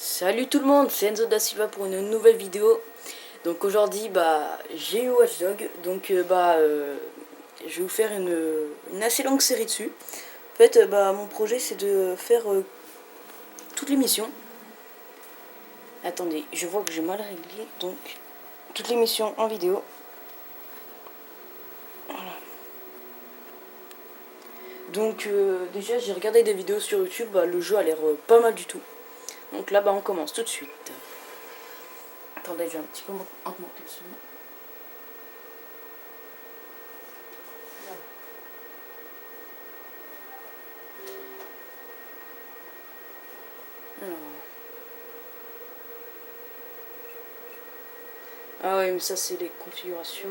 Salut tout le monde, c'est Enzo da Silva pour une nouvelle vidéo. Donc aujourd'hui j'ai eu Watch Dogs, donc je vais vous faire une assez longue série dessus. En fait mon projet c'est de faire toutes les missions. Attendez, je vois que j'ai mal réglé, donc toutes les missions en vidéo. Voilà. Donc déjà j'ai regardé des vidéos sur YouTube, le jeu a l'air pas mal du tout. Donc là on commence tout de suite. Attendez, je vais un petit peu augmenter le son. Alors. Ah oui, mais ça c'est les configurations.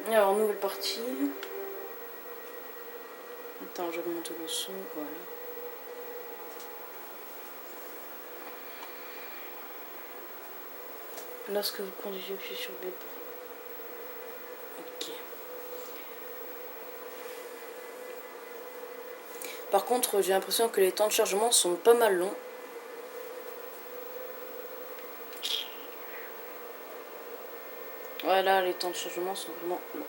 Alors, nouvelle partie. Attends, j'augmente le son, voilà. Lorsque vous conduisez, appuyez sur B. Ok. Par contre, j'ai l'impression que les temps de chargement sont pas mal longs. Voilà, les temps de chargement sont vraiment longs.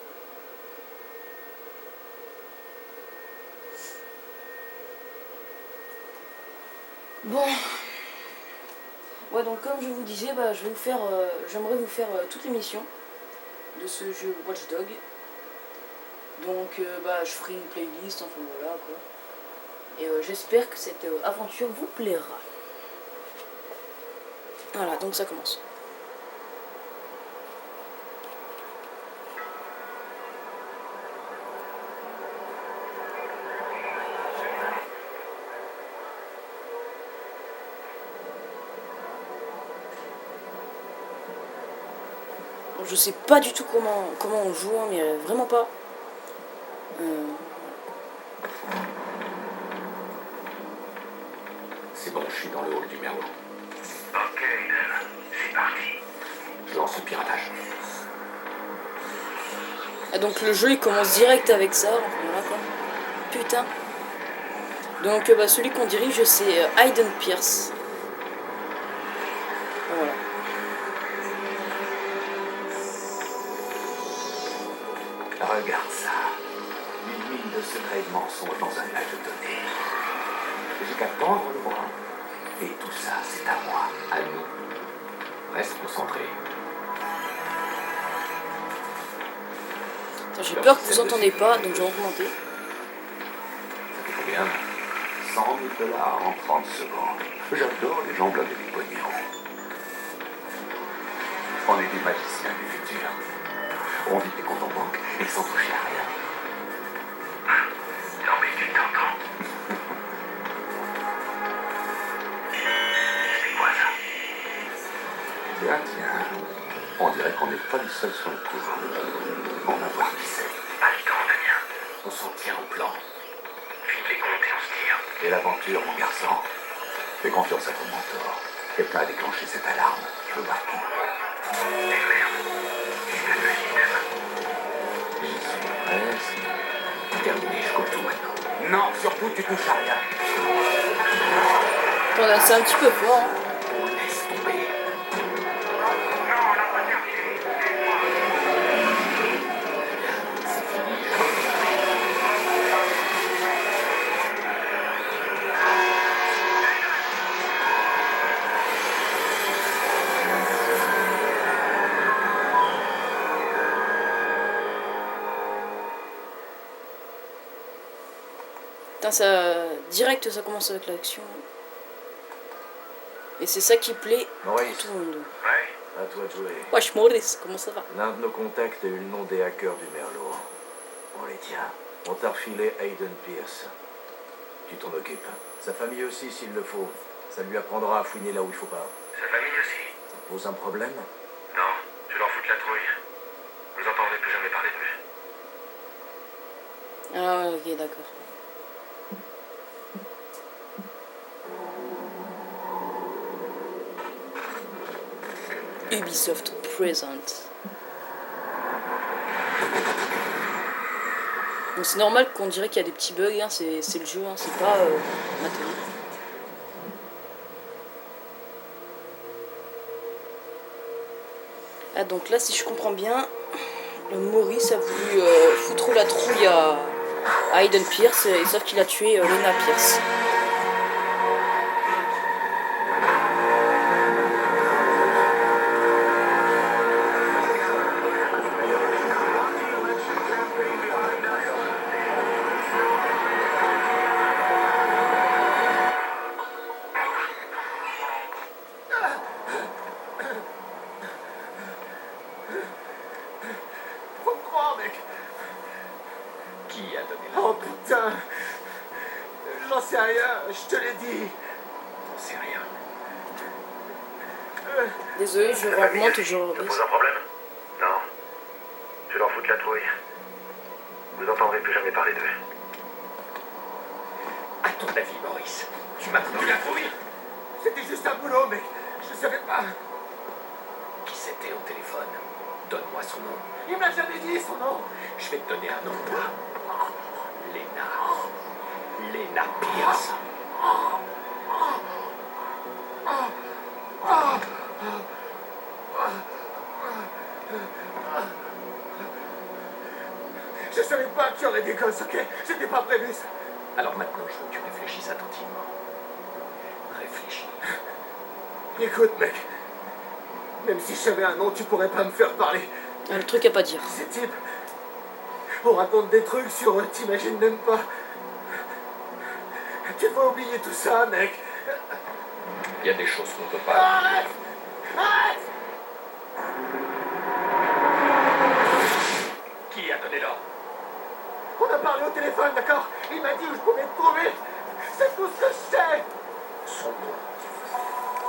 Bon. Ouais, donc comme je vous disais, je vais vous faire, j'aimerais vous faire toutes les missions de ce jeu Watch Dogs. Donc je ferai une playlist, enfin voilà quoi. Et j'espère que cette aventure vous plaira. Voilà, donc ça commence. Je sais pas du tout comment on joue, hein, mais vraiment pas. C'est bon, je suis dans le hall du Merlot. Ok, c'est parti. Je lance le piratage. Ah, donc le jeu il commence direct avec ça, enfin, voilà quoi. Putain. Donc celui qu'on dirige c'est Hayden Pierce. Voilà. Regarde ça. Une mine de secrets de mensonges dans un nuage de données. J'ai qu'à tendre le bras. Et tout ça, c'est à moi, à nous. Reste concentré. J'ai peur que vous entendez pas, donc je vais augmenter. Ça fait combien? 100 000 $ en 30 secondes. J'adore les gens blindés du pognon. On est des magiciens du futur. On vit des comptes en banque et sans toucher à rien. Non mais tu t'entends. C'est quoi ça? Tiens. On dirait qu'on n'est pas les seuls sur le coup. On va voir qui c'est. Pas le temps, Damien. On s'en tient au plan. Vite les comptes et on se tire. Et l'aventure, mon garçon. Fais confiance à ton mentor. Quelqu'un a déclenché cette alarme. Je veux voir qui. Eh merde. C'est le système. J'y suis presque. Terminé, je coupe tout maintenant. Non, surtout, tu touches à rien. Voilà, c'est un petit peu fort. Hein. Laisse tomber. Non, la voiture qui est. Putain, direct ça commence avec l'action. Et c'est ça qui plaît à Maurice, tout le monde. Ouais. à toi de jouer. Wesh Maurice, comment ça va? L'un de nos contacts a eu le nom des hackers du Merlot. On les tient. On t'a refilé Hayden Pierce. Tu t'en occupes. Sa famille aussi, s'il le faut. Ça lui apprendra à fouiner là où il faut pas. Sa famille aussi. Ça pose un problème? Non, je leur foutre la trouille. Vous entendrez plus jamais parler d'eux. Ah ouais, ok, d'accord. Ubisoft Present. Donc c'est normal qu'on dirait qu'il y a des petits bugs, hein, c'est le jeu, hein, c'est pas maintenant. Ah, donc là, si je comprends bien, le Maurice a voulu foutre la trouille à Aiden Pierce, et sauf qu'il a tué Lena Pierce. Faut me croire, mec. Qui a donné Oh putain. J'en sais rien, je te l'ai dit. J'en sais rien. Désolé, je augmente, je Ça pose un problème? Non. Je leur foutre la trouille. Vous n'entendrez plus jamais parler d'eux. À ton avis, Maurice, tu m'as foutu la trouille? C'était juste un boulot, mec. Je savais pas. Qui c'était au téléphone? Donne-moi son nom. Il m'a jamais dit son nom. Je vais te donner un nom, toi. Lena. Lena Pierce. Je savais pas qu'il y aurait des gosses, ok? C'était pas prévu, ça. Alors maintenant, je veux que tu réfléchisses attentivement. Réfléchis. Écoute, mec. Même si j'avais un nom, tu pourrais pas me faire parler. Ah, le truc à pas dire. Ces types, on raconte des trucs sur eux, t'imagines même pas. Tu vas oublier tout ça, mec. Il y a des choses qu'on peut pas. Arrête! Arrête! Qui a donné l'ordre? On a parlé au téléphone, d'accord? Il m'a dit où je pouvais te trouver. C'est tout ce que je sais. Son nom.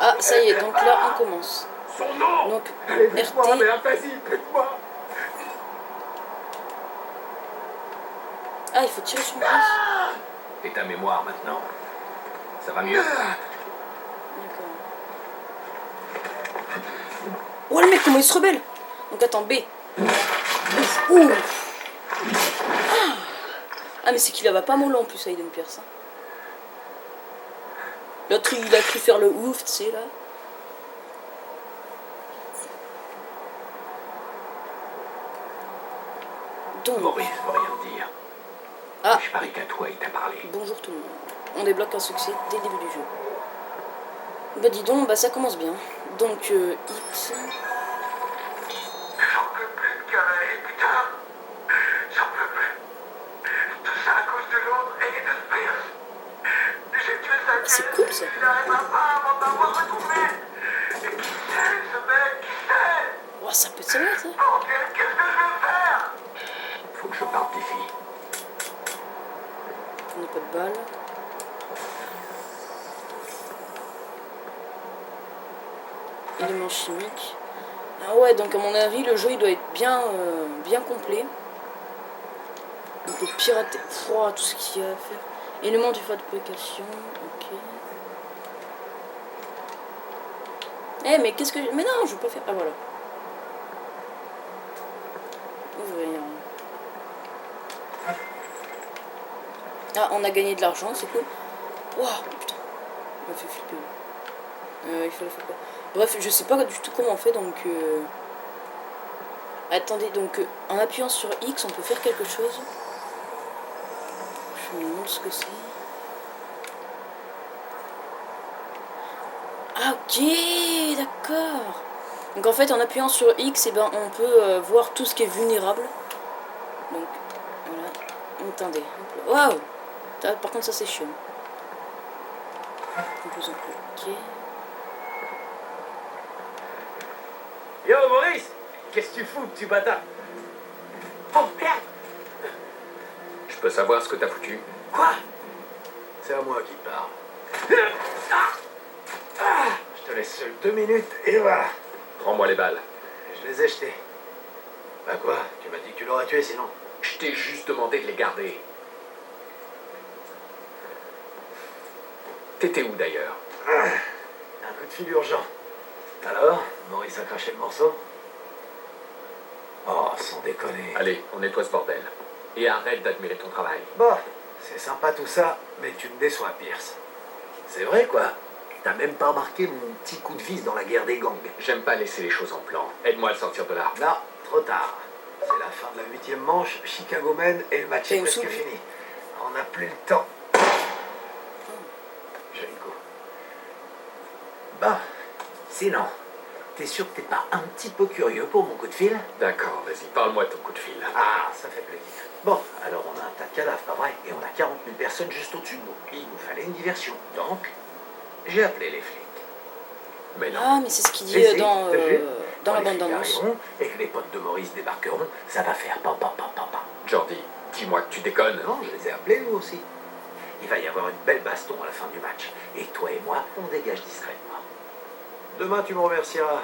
Ah, ça y est, donc là, on commence. Son nom! Donc, Allez, bute-moi, RT, merde, vas-y, bute-moi. ah, il faut tirer sur le prise. Et ta mémoire maintenant? Ça va mieux? D'accord. Oh, le mec, comment il se rebelle? Donc, attends, B. Ouf, ouf. Ah, mais c'est qu'il va pas mollo en plus, Aiden Pierce. Hein. L'autre, il a cru faire le ouf, tu sais, là. Donc, Maurice veut rien dire. ah, Je parie qu'à toi, il t'a parlé. bonjour tout le monde. On débloque un succès dès le début du jeu. Bah dis donc, bah ça commence bien. Donc X. J'en peux plus de garer, putain. J'en peux plus. Tout ça à cause de l'autre et de Pierce. J'ai tué sa C'est pièce, cool ça. il n'arrivera pas avant de m'avoir retrouvé. Et qui c'est, ce mec? Qui c'est? Oh, ça peut être sérieux ça. Bordel, qu'est-ce que je vais faire? Faut que je parte des filles. On n'a pas de balles. Éléments chimiques. Ah ouais, donc à mon avis, le jeu il doit être bien, bien complet. On peut pirater tout ce qu'il y a à faire. Éléments du fabrication, ok. Eh mais qu'est-ce que... Mais non, je veux pas faire... Ah voilà. Ouvrir. Ah, on a gagné de l'argent, c'est cool. Wow, putain. Il m'a fait flipper. Il fallait faire quoi? Bref, je sais pas du tout comment on fait, donc... Attendez, donc en appuyant sur X, on peut faire quelque chose. Je me montre ce que c'est. Ah ok, d'accord. Donc en fait, en appuyant sur X, eh ben, on peut voir tout ce qui est vulnérable. Donc, voilà. Attendez. Waouh. Par contre, ça c'est chiant. Ok. Yo, Maurice, qu'est-ce que tu fous, petit bâtard? Oh merde! Je peux savoir ce que t'as foutu? Quoi? C'est à moi qui parle. Je te laisse seul 2 minutes et voilà. Rends-moi les balles. Je les ai jetées. Bah quoi? Tu m'as dit que tu l'aurais tué sinon. Je t'ai juste demandé de les garder. T'étais où d'ailleurs? Un coup de fil urgent. Alors, Maurice a craché le morceau? Oh, sans déconner. Allez, on nettoie ce bordel. Et arrête d'admirer ton travail. Bon, c'est sympa tout ça, mais tu me déçois, Pierce. C'est vrai, quoi. T'as même pas remarqué mon petit coup de vis dans la guerre des gangs. J'aime pas laisser les choses en plan. Aide-moi à le sortir de là. Non, trop tard. C'est la fin de la 8e manche, Chicago mène et le match est Et presque aussi. fini. On n'a plus le temps. Jericho. Bah, sinon, t'es sûr que t'es pas un petit peu curieux pour mon coup de fil? D'accord, vas-y, parle-moi de ton coup de fil. Ah, ça fait plaisir. Bon, alors on a un tas de cadavres, pas vrai? Et on a 40 000 personnes juste au-dessus de nous. Il nous fallait une diversion. Donc, j'ai appelé les flics. Mais non. Ah, mais c'est ce qu'il dit Si, dans je te jure, la quand les flics bande-annonce. arriveront et que les potes de Maurice débarqueront, ça va faire pam pam pam pam pam. Jordi, dis-moi que tu déconnes. Non, je les ai appelés eux aussi. Il va y avoir une belle baston à la fin du match. Et toi et moi, on dégage discrètement. Demain, tu me remercieras.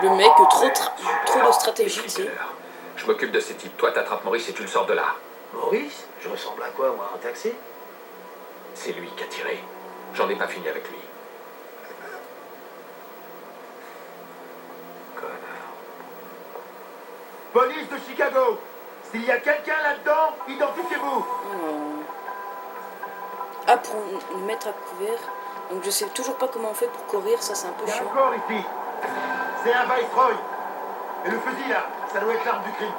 Le mec, trop de stratégie, tu sais. Frigaleur. Je m'occupe de ces types. Toi, t'attrapes Maurice et tu le sors de là. Maurice? Je ressemble à quoi, moi, un taxi? C'est lui qui a tiré. J'en ai pas fini avec lui. Connard. Police de Chicago! S'il y a quelqu'un là-dedans, identifiez-vous! Alors... Ah, pour nous mettre à couvert. Donc je sais toujours pas comment on fait pour courir, ça c'est un peu Il y a un chiant. corps ici! C'est un Viceroy! Et le fusil là, ça doit être l'arme du crime.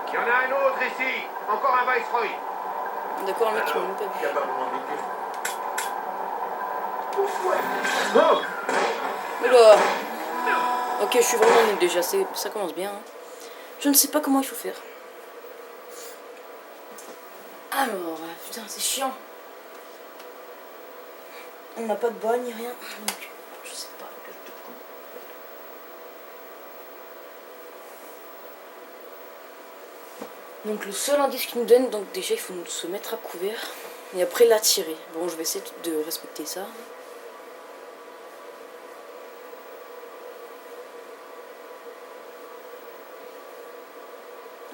Il y en a un autre ici! Encore un Viceroy! D'accord, un mec qui m'a même pas Il n'y vu. a pas vraiment de victime. Oh! Oula. Ok, je suis vraiment nul déjà, ça commence bien. Hein. Je ne sais pas comment il faut faire. Alors, putain, c'est chiant. On n'a pas de bas ni rien. Donc, je sais pas. Donc le seul indice qu'il nous donne, donc déjà il faut se mettre à couvert et après la tirer. Bon, je vais essayer de respecter ça.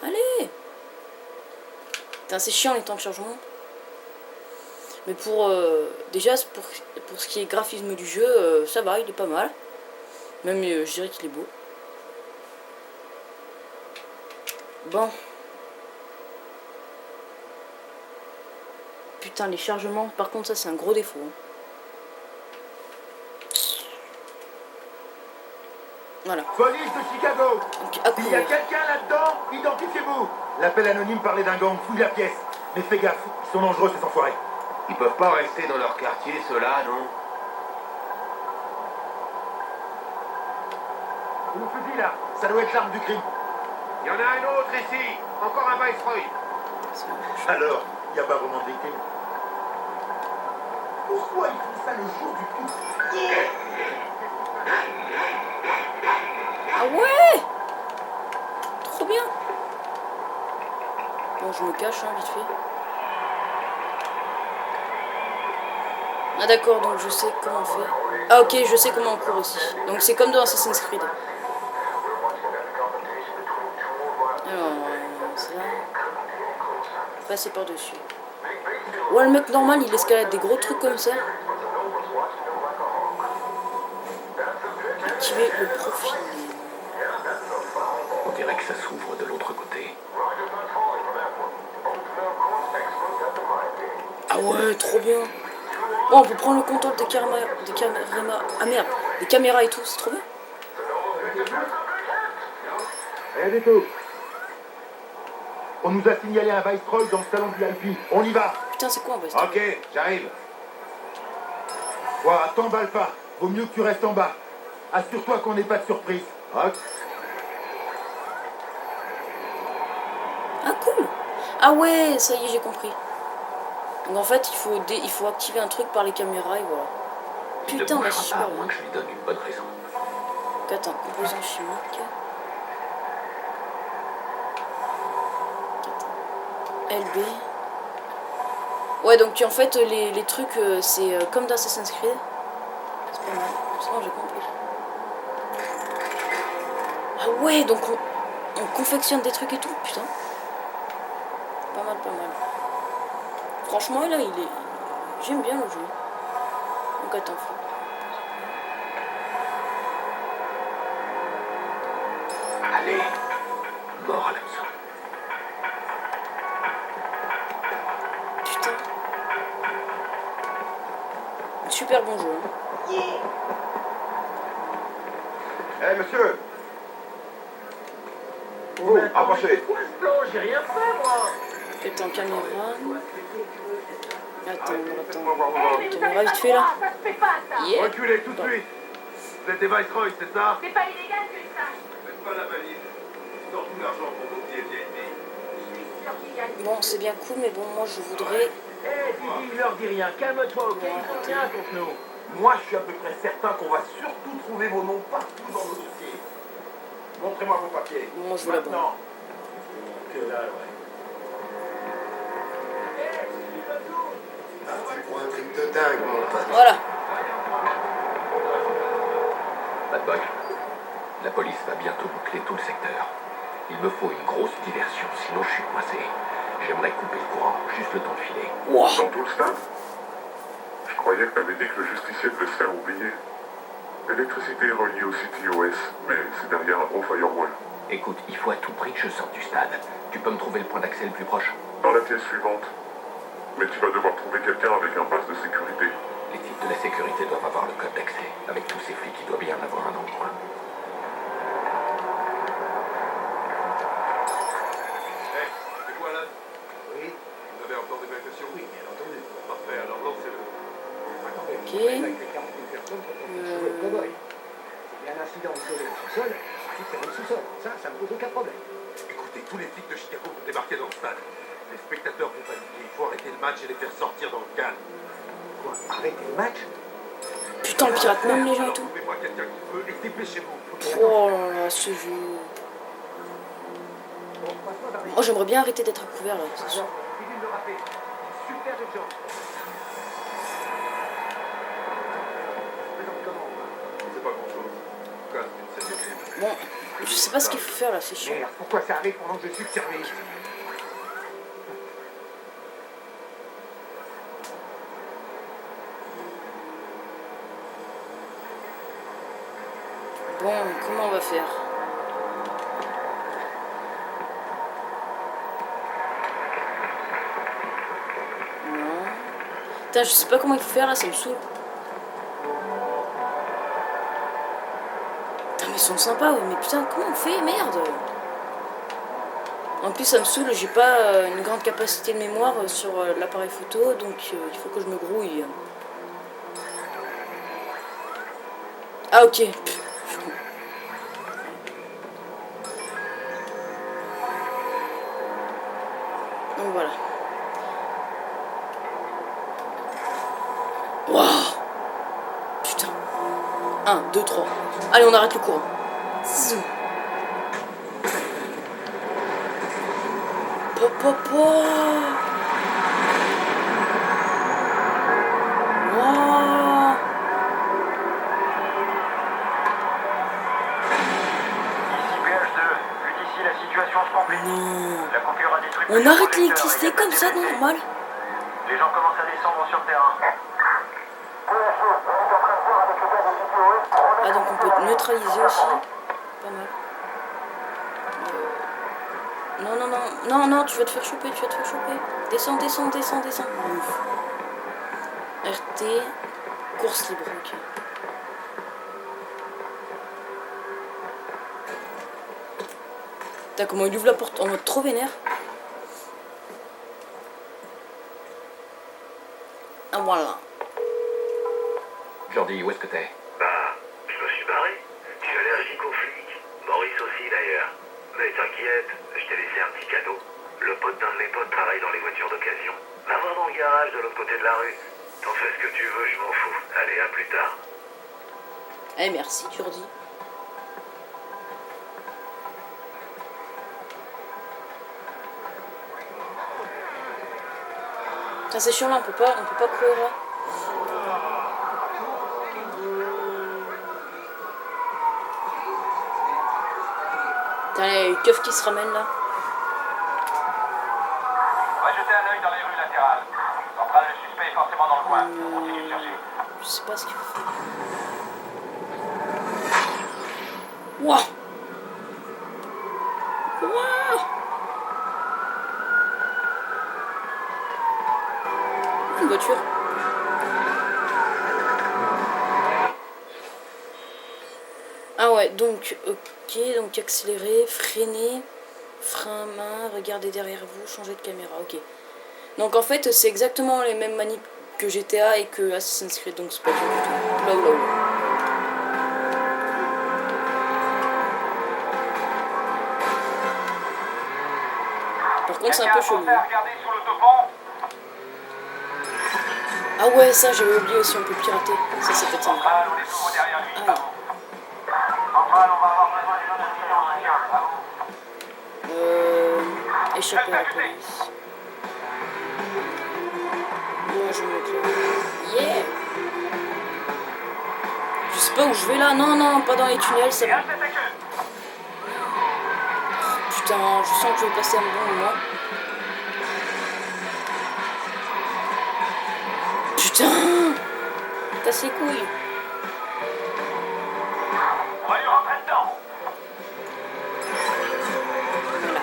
Allez! Putain, c'est chiant les temps de chargement. Mais pour déjà pour ce qui est graphisme du jeu, ça va, il est pas mal. Même je dirais qu'il est beau. Bon. Putain, les chargements, par contre ça c'est un gros défaut. Hein. Voilà. Police de Chicago! Donc à S'il y a couvert. quelqu'un là-dedans, identifiez-vous! L'appel anonyme parlait d'un gang, fouille la pièce. Mais fais gaffe, ils sont dangereux ces enfoirés. Ils peuvent pas rester dans leur quartier, ceux-là, non? Le fusil là, ça doit être l'arme du crime. Il y en a un autre ici! Encore un Viceroy! Alors, il n'y a pas vraiment de victime. Pourquoi ils font ça le jour du coup? Ah ouais! Trop bien! Bon, je me cache, hein, vite fait. Ah d'accord, donc je sais comment on fait. Ah ok, je sais comment on court aussi. Donc c'est comme dans Assassin's Creed. Alors, c'est là. Passer par-dessus. Ouais, le mec normal, il escalade des gros trucs comme ça. Activer le profil. On dirait que ça s'ouvre de l'autre côté. Ah ouais, trop bien. Bon, on peut prendre le contrôle des caméras. Ah merde, des caméras et tout, c'est trop bien. Rien du tout. On nous a signalé un Viceroy dans le salon de VIP. On y va. Putain, c'est quoi on va se Ok, j'arrive. Ouah, t'emballe pas. Vaut mieux que tu restes en bas. Assure-toi qu'on n'ait pas de surprise. Ok. Ah cool. Ah ouais, ça y est, j'ai compris. Donc en fait, il faut activer un truc par les caméras et voilà. Il Putain, ne bah bougera c'est pas super à moins bien. que je lui donne une bonne raison. Donc, attends, composant chimique. LB. Ouais, donc en fait, les trucs, c'est comme dans Assassin's Creed. C'est pas mal. C'est bon, j'ai compris. Ah ouais, donc on confectionne des trucs et tout, putain. Pas mal, pas mal. Franchement, là, il est... J'aime bien le jeu. Donc attends, faut... Allez, mort à l'hameçon. Putain. super bon jeu. Hein. Eh, monsieur. Oh, approchez. J'ai rien fait, moi. Peut-être en caméra. Attends. Caméra vite fait là. Ça se fait pas, ça. Yeah. Reculez tout de suite. Vous êtes des Viceroy, c'est ça? C'est pas illégal que ça. Faites pas la valise. Sors tout l'argent pour vos billets VIP. Je suis sûr qu'il y a... Bon, c'est bien cool, mais bon, moi je voudrais. Eh, Didi, leur dis rien. Calme-toi, ok? Ils font rien contre nous. Moi, je suis à peu près certain qu'on va surtout trouver vos noms partout dans nos dossiers. Montrez-moi vos papiers. Moi, je veux la bonne. Maintenant. Que dalle, ouais. Parti pour un truc de dingue, mon pote. Voilà. Bad Boy, la police va bientôt boucler tout le secteur. Il me faut une grosse diversion, sinon je suis coincé. J'aimerais couper le courant, juste le temps de filer. Wow. Dans tout le stade? Je croyais que t'avais dit que le justicier devait se faire oublier. L'électricité est reliée au CTOS, mais c'est derrière un gros firewall. Écoute, il faut à tout prix que je sorte du stade. Tu peux me trouver le point d'accès le plus proche? Dans la pièce suivante. Mais tu vas devoir trouver quelqu'un avec un pass de sécurité. Les types de la sécurité doivent avoir le code d'accès. Avec tous ces flics, il doit bien en avoir un dans le coin. Eh, c'est quoi là? Oui, Vous avez encore des vacations? oui, bien entendu. Parfait, alors lancez-le. Attendez, Ok. avec les 40 000 personnes qui ont fait jouer le cowboy. S'il y a un incident isolé au sous-sol, il faut le sous-sol. Ça me pose aucun problème. Écoutez, tous les flics de Chicago vont débarquer dans le stade. Les spectateurs vont paniquer. Il faut arrêter le match et les faire sortir dans le calme. Quoi, arrêtez le match? Putain, le pirate même les gens et Alors tout. trouvez-moi quelqu'un qui peut et dépêchez-vous. Oh là là, ce jeu. Bon, passe-moi vers les... Moi j'aimerais bien arrêter d'être à couvert là, c'est sûr. Alors, il vient de rappeler. Super urgent. Présente comment? C'est pas grand-chose. En tout cas, c'est une scène de crime. Bon, je sais pas ce qu'il faut faire là, c'est chiant. Merde, pourquoi ça arrive pendant que je suis de service? Bon, comment on va faire? Non. Putain, je sais pas comment il faut faire là, ça me saoule. Putain, mais ils sont sympas, ouais, mais putain, comment on fait? Merde! En plus, ça me saoule, j'ai pas une grande capacité de mémoire sur l'appareil photo, donc il faut que je me grouille. Ah, ok. Donc voilà. Waouh! Putain. 1, 2, 3. Allez, on arrête le courant. Zou. Papa. Waouh! PH2, vu d'ici, la situation se complique. Non. La coupure a détruit... On arrête l'électricité comme ça, normal? Les gens commencent à descendre sur le terrain. Ah, donc on peut neutraliser aussi. Pas mal. Non, tu vas te faire choper, Descends. Ouf. RT, course libre, ok. Putain, comment il ouvre la porte en mode trop vénère. Ah, voilà. Jordi, où est-ce que t'es? Bah, je me suis barré. Je suis allergique aux flics. Maurice aussi d'ailleurs. Mais t'inquiète, je t'ai laissé un petit cadeau. Le pote d'un de mes potes travaille dans les voitures d'occasion. Va voir dans le garage de l'autre côté de la rue. T'en fais ce que tu veux, je m'en fous. Allez, à plus tard. Eh, merci, Jordi. Putain, c'est chiant là, on peut pas courir là. Putain, les keufs qui se ramènent là. On va jeter un œil dans les rues latérales. Central, le suspect est forcément dans le coin. On continue de chercher. Je sais pas ce qu'il faut faire. Wouah! Wouah! Une voiture. ouais, donc, ok, donc accélérer, freiner, frein à main, regardez derrière vous, changer de caméra, ok. Donc en fait, c'est exactement les mêmes manips que GTA et que Assassin's Creed, donc c'est pas dur du tout. Là, là, là. Par contre, c'est un peu chelou. Ah ouais, ça j'avais oublié aussi, on peut pirater. Ça c'est peut-être sympa. Ah. Échapper à la police. Moi je me clôt. Yeah. Je sais pas où je vais là. Non, non, pas dans les tunnels, ça va. Putain, je sens que je vais passer un bon moment. Putain! Casse les couilles. On va lui rentrer dedans. Voilà.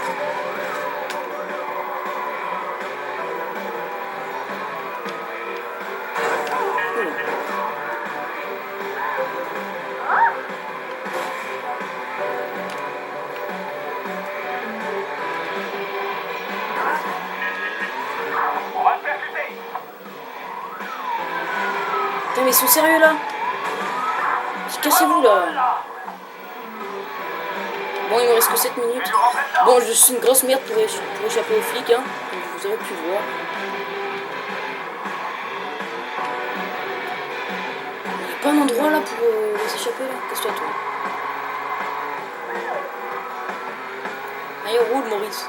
On va le percuter. Putain, mais ils sont sérieux là? Cassez-vous là. Bon, il me reste que 7 minutes. Bon, je suis une grosse merde pour échapper aux flics, hein. Comme vous aurez pu voir. Il n'y a pas un endroit là pour les échapper là? Casse-toi toi. Allez, roule Maurice.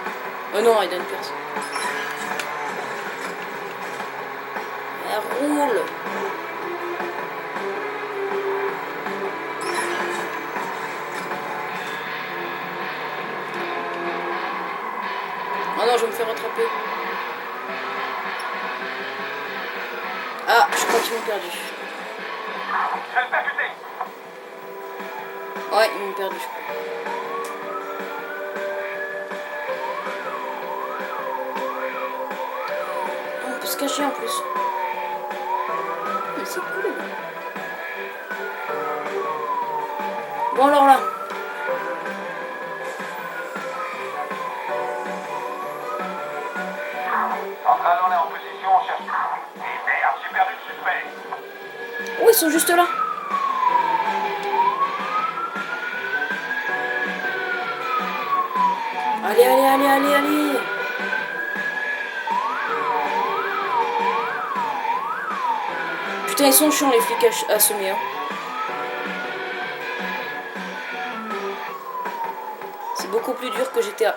Oh non, Aiden Pierce. Allez, roule. Oh non, je vais me faire rattraper. Ah, je crois qu'ils m'ont perdu. Je vais le percuter. Ouais, ils m'ont perdu, je crois. Oh, on peut se cacher en plus. Mais c'est cool. Bon alors là. Centrale, on est en position, on cherche. Merde, j'ai perdu le suspect. Oh, ils sont juste là. Allez, allez, allez, allez, allez. Putain, ils sont chiants les flics à semer. Hein. C'est beaucoup plus dur que GTA.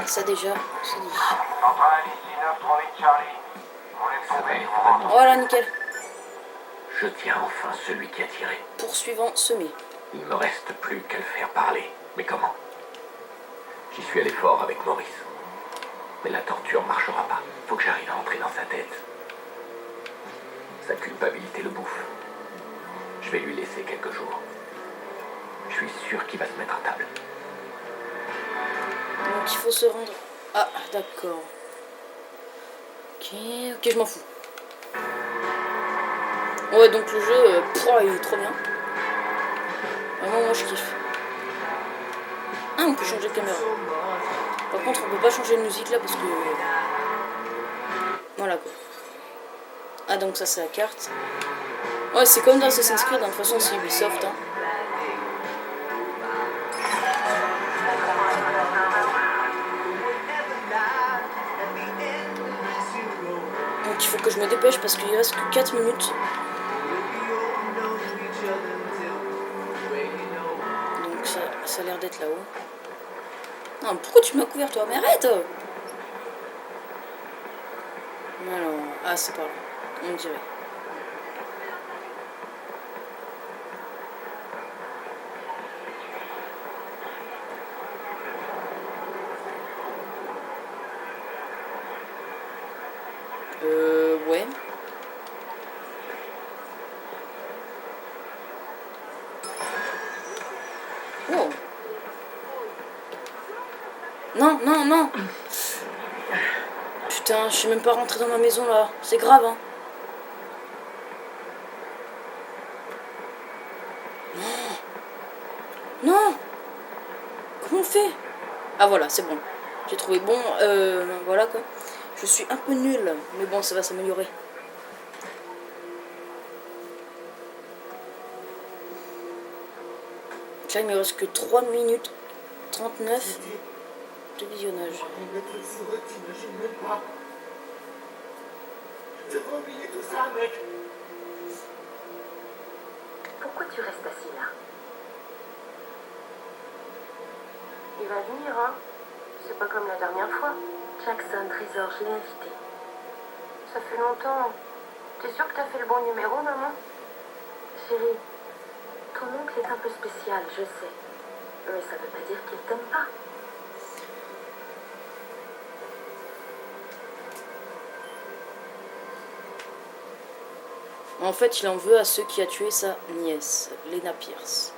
Ça déjà, c'est dit. Centrale, ici 938 Charlie. On laisse tomber, on rentre. Voilà, nickel. Je tiens enfin celui qui a tiré. Poursuivant semé. Il ne me reste plus qu'à le faire parler. Mais comment? J'y suis allé fort avec Maurice. Mais la torture ne marchera pas. Faut que j'arrive à entrer dans sa tête. Sa culpabilité le bouffe. Je vais lui laisser quelques jours. Je suis sûr qu'il va se mettre à table. Donc il faut se rendre. Ah, d'accord. Ok, ok, je m'en fous. Ouais, donc le jeu, il est trop bien. Vraiment, moi je kiffe. Ah, on peut changer de caméra. Par contre, on peut pas changer de musique là parce que. Voilà quoi. Ah, donc ça, c'est la carte. Ouais, c'est comme dans Assassin's Creed, hein. De toute façon, c'est Ubisoft. Hein. Donc il faut que je me dépêche parce qu'il reste que 4 minutes. Donc ça a l'air d'être là-haut. Non, pourquoi tu m'as couvert toi? Mais arrête! Alors, ah c'est par là, on dirait. Ouais. Oh. Non, non, non. Putain, je suis même pas rentrée dans ma maison là. C'est grave, hein. Non. Non! Comment on fait? Ah voilà, c'est bon. J'ai trouvé. Bon, voilà quoi. Je suis un peu nul, mais bon, ça va s'améliorer. Là, il me reste que 3 minutes 39 de visionnage. T'imagines même pas. Je devrais oublier tout ça, mec. Pourquoi tu restes assis là? Il va venir, hein? C'est pas comme la dernière fois. Jackson, Trésor, je l'ai invité. Ça fait longtemps. T'es sûre que t'as fait le bon numéro, maman? Chérie, ton oncle est un peu spécial, je sais. Mais ça veut pas dire qu'il t'aime pas. En fait, il en veut à ceux qui a tué sa nièce, Lena Pierce.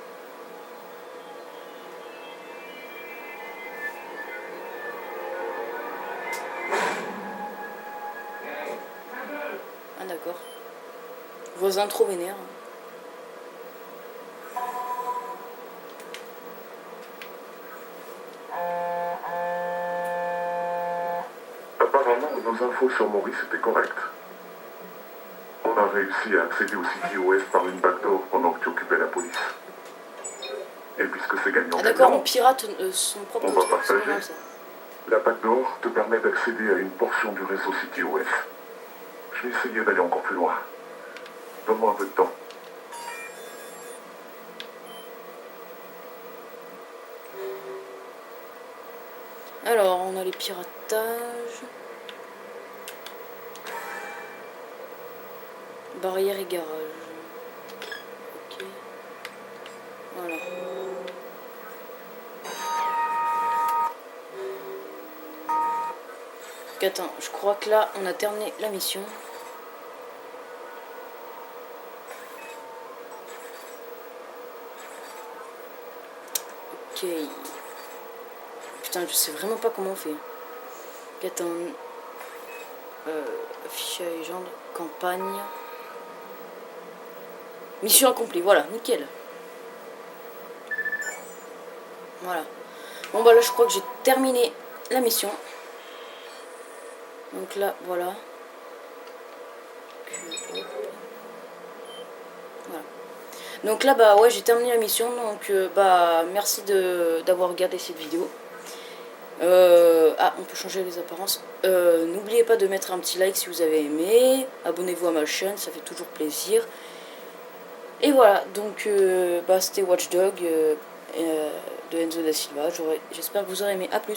Ah d'accord. Voisin trop vénère. Apparemment, nos infos sur Maurice étaient correctes. On a réussi à accéder au CTOS par une backdoor pendant que tu occupais la police. Et puisque c'est gagnant, Ah d'accord, on pirate son propre on va truc, c'est partager. marrant, ça. La backdoor te permet d'accéder à une portion du réseau CTOS. Je vais essayer d'aller encore plus loin. Donne-moi un peu de temps. Alors, on a les piratages. Barrière et garage. Ok. Voilà. Donc, attends, je crois que là, on a terminé la mission. Ok. Putain, je sais vraiment pas comment on fait. Attends. Afficher à légende. Campagne. Mission accomplie, voilà, nickel. Voilà. Bon bah là je crois que j'ai terminé la mission. Donc là, voilà. Voilà. Donc là bah ouais j'ai terminé la mission. Donc bah merci d'avoir regardé cette vidéo. Ah, on peut changer les apparences. N'oubliez pas de mettre un petit like si vous avez aimé. Abonnez-vous à ma chaîne, ça fait toujours plaisir. Et voilà, donc bah, c'était Watch Dogs de Enzo da Silva. J'espère que vous aurez aimé. A plus.